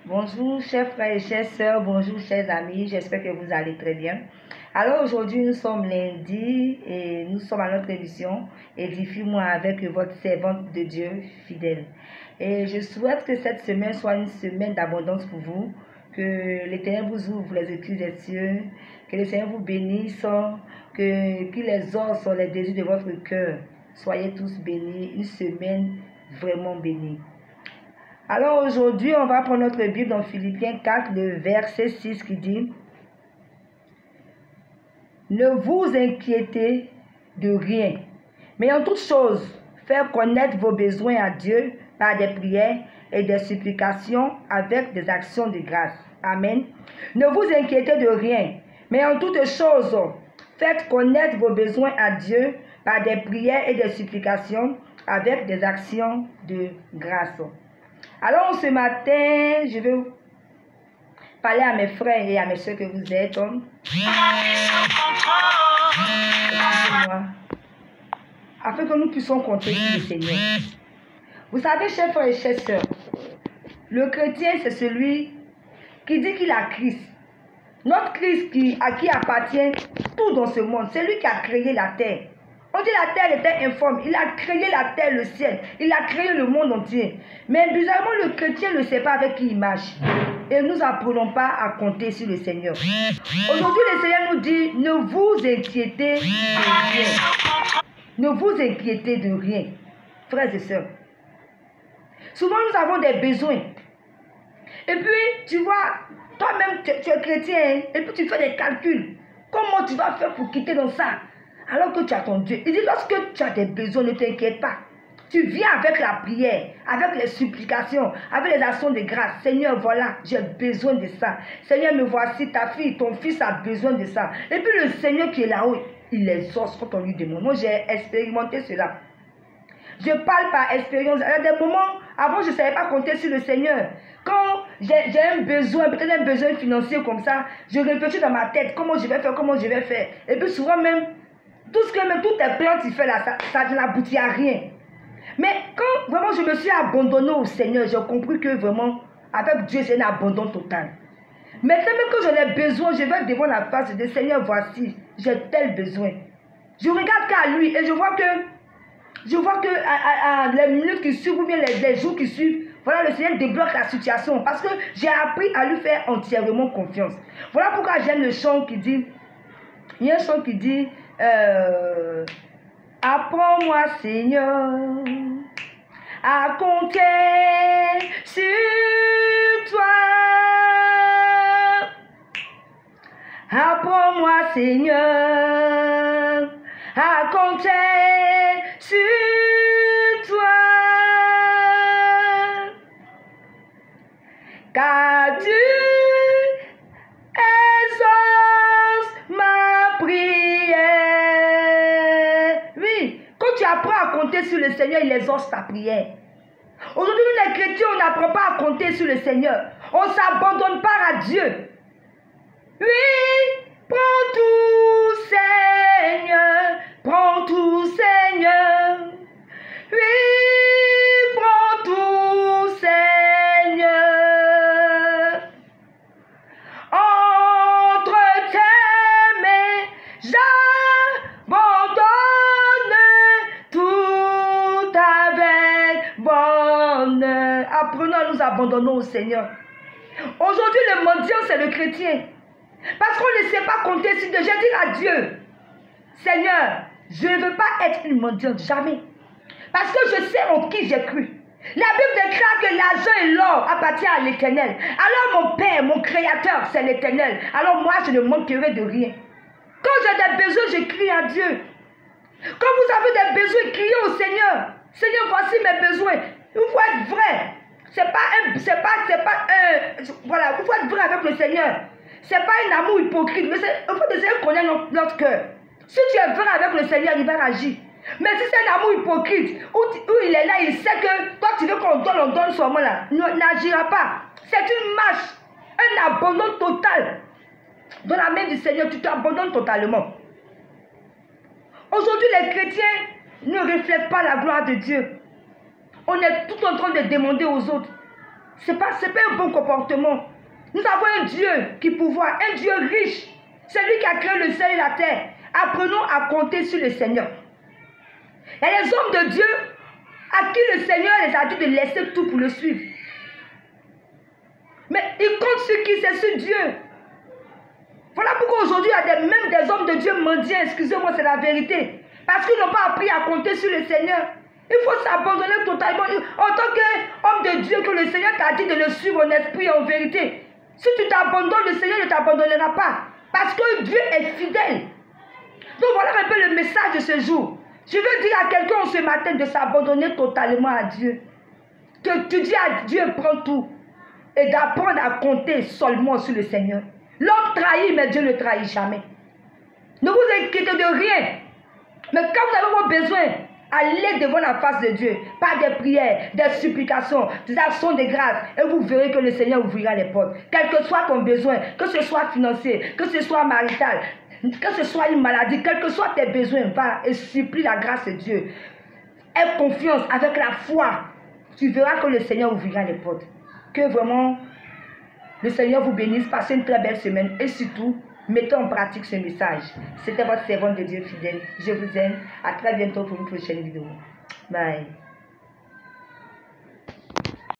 Bonjour chers frères et chères sœurs, bonjour chers amis, j'espère que vous allez très bien. Alors aujourd'hui nous sommes lundi et nous sommes à notre émission Édifie-moi avec votre servante de Dieu fidèle. Et je souhaite que cette semaine soit une semaine d'abondance pour vous, que l'Éternel vous ouvre les écluses des cieux, que le Seigneur vous bénisse, qu'il exauce les désirs de votre cœur. Soyez tous bénis, une semaine vraiment bénie. Alors aujourd'hui, on va prendre notre Bible dans Philippiens 4, le verset 6 qui dit « Ne vous inquiétez de rien, mais en toute chose, faire connaître vos besoins à Dieu par des prières et des supplications avec des actions de grâce. » Amen. Ne vous inquiétez de rien, mais en toute chose, faites connaître vos besoins à Dieu par des prières et des supplications avec des actions de grâce. Alors ce matin, je vais parler à mes frères et à mes soeurs que vous êtes. Afin que nous puissions compter sur le Seigneur. Vous savez, chers frères et chères sœurs, le chrétien c'est celui qui dit qu'il a Christ. Notre Christ à qui appartient tout dans ce monde. C'est lui qui a créé la terre. On dit la terre était informe. Il a créé la terre, le ciel. Il a créé le monde entier. Mais bizarrement, le chrétien ne sait pas avec qui il marche. Et nous n'apprenons pas à compter sur le Seigneur. Aujourd'hui, le Seigneur nous dit, ne vous inquiétez de rien. Ne vous inquiétez de rien. Frères et sœurs. Souvent, nous avons des besoins. Et puis, tu vois, toi-même, tu es chrétien. Hein, et puis, tu fais des calculs. Comment tu vas faire pour quitter dans ça? Alors que tu as ton Dieu. Il dit, lorsque tu as des besoins, ne t'inquiète pas. Tu viens avec la prière, avec les supplications, avec les actions de grâce. Seigneur, voilà, j'ai besoin de ça. Seigneur, me voici, ta fille, ton fils a besoin de ça. Et puis le Seigneur qui est là-haut, il exauce quand on lui demande. Moi, j'ai expérimenté cela. Je parle par expérience. Il y a des moments, avant, je ne savais pas compter sur le Seigneur. Quand j'ai un besoin, peut-être un besoin financier comme ça, je réfléchis dans ma tête, comment je vais faire, comment je vais faire. Et puis souvent même, toutes tes plantes tu fais là, ça n'aboutit à rien. Mais quand vraiment je me suis abandonné au Seigneur, j'ai compris que vraiment, avec Dieu, c'est un abandon total. Maintenant, même quand j'en ai besoin, je vais devant la face de Seigneur, voici, j'ai tel besoin. Je regarde qu'à lui et je vois que à les minutes qui suivent ou bien les jours qui suivent, voilà, le Seigneur débloque la situation parce que j'ai appris à lui faire entièrement confiance. Voilà pourquoi j'aime le chant qui dit, il y a un chant qui dit, apprends-moi Seigneur à compter sur toi. Apprends-moi Seigneur à compter sur toi. Car tu exauces ma prière. Oui, quand tu apprends à compter sur le Seigneur, il exauce ta prière. Aujourd'hui, nous les chrétiens, on n'apprend pas à compter sur le Seigneur. On ne s'abandonne pas à Dieu. Oui, prends tout Seigneur, prends tout Seigneur. Oui, prends tout Seigneur. Entre tes mains, j'abandonne tout avec bonheur. Apprenons à nous abandonner au Seigneur. Aujourd'hui, le mendiant, c'est le chrétien. Parce qu'on ne sait pas compter sur Dieu. Je dis à Dieu, Seigneur, je ne veux pas être une mendiante, jamais. Parce que je sais en qui j'ai cru. La Bible déclare que l'argent et l'or appartiennent à l'Éternel. Alors mon Père, mon Créateur, c'est l'Éternel. Alors moi, je ne manquerai de rien. Quand j'ai des besoins, je crie à Dieu. Quand vous avez des besoins, criez au Seigneur. Seigneur, voici mes besoins. Il faut être vrai. Voilà, il faut être vrai avec le Seigneur. Ce n'est pas un amour hypocrite, mais il faut essayer de connaître notre cœur. Si tu es vrai avec le Seigneur, il va agir. Mais si c'est un amour hypocrite, où il est là, il sait que toi tu veux qu'on donne, on donne seulement là, n'agira pas. C'est une marche, un abandon total. Dans la main du Seigneur, tu t'abandonnes totalement. Aujourd'hui, les chrétiens ne reflètent pas la gloire de Dieu. On est tout en train de demander aux autres. Ce n'est pas un bon comportement. Nous avons un Dieu qui pouvoir, un Dieu riche. C'est lui qui a créé le ciel et la terre. Apprenons à compter sur le Seigneur. Il y a les hommes de Dieu à qui le Seigneur les a dit de laisser tout pour le suivre. Mais ils comptent sur qui? C'est sur Dieu. Voilà pourquoi aujourd'hui il y a même des hommes de Dieu mendiants, excusez-moi, c'est la vérité. Parce qu'ils n'ont pas appris à compter sur le Seigneur. Il faut s'abandonner totalement. En tant qu'homme de Dieu, que le Seigneur t'a dit de le suivre en esprit et en vérité. Si tu t'abandonnes, le Seigneur ne t'abandonnera pas. Parce que Dieu est fidèle. Donc voilà un peu le message de ce jour. Je veux dire à quelqu'un ce matin de s'abandonner totalement à Dieu. Que tu dis à Dieu, prends tout. Et d'apprendre à compter seulement sur le Seigneur. L'homme trahit, mais Dieu ne trahit jamais. Ne vous inquiétez de rien. Mais quand vous avez vos besoins, allez devant la face de Dieu. Par des prières, des supplications, des actions de grâce. Et vous verrez que le Seigneur ouvrira les portes. Quel que soit ton besoin, que ce soit financier, que ce soit marital, que ce soit une maladie, quels que soient tes besoins, va et supplie la grâce de Dieu. Aie confiance avec la foi. Tu verras que le Seigneur ouvrira les portes. Que vraiment le Seigneur vous bénisse. Passez une très belle semaine. Et surtout, mettez en pratique ce message. C'était votre servante de Dieu fidèle. Je vous aime. À très bientôt pour une prochaine vidéo. Bye.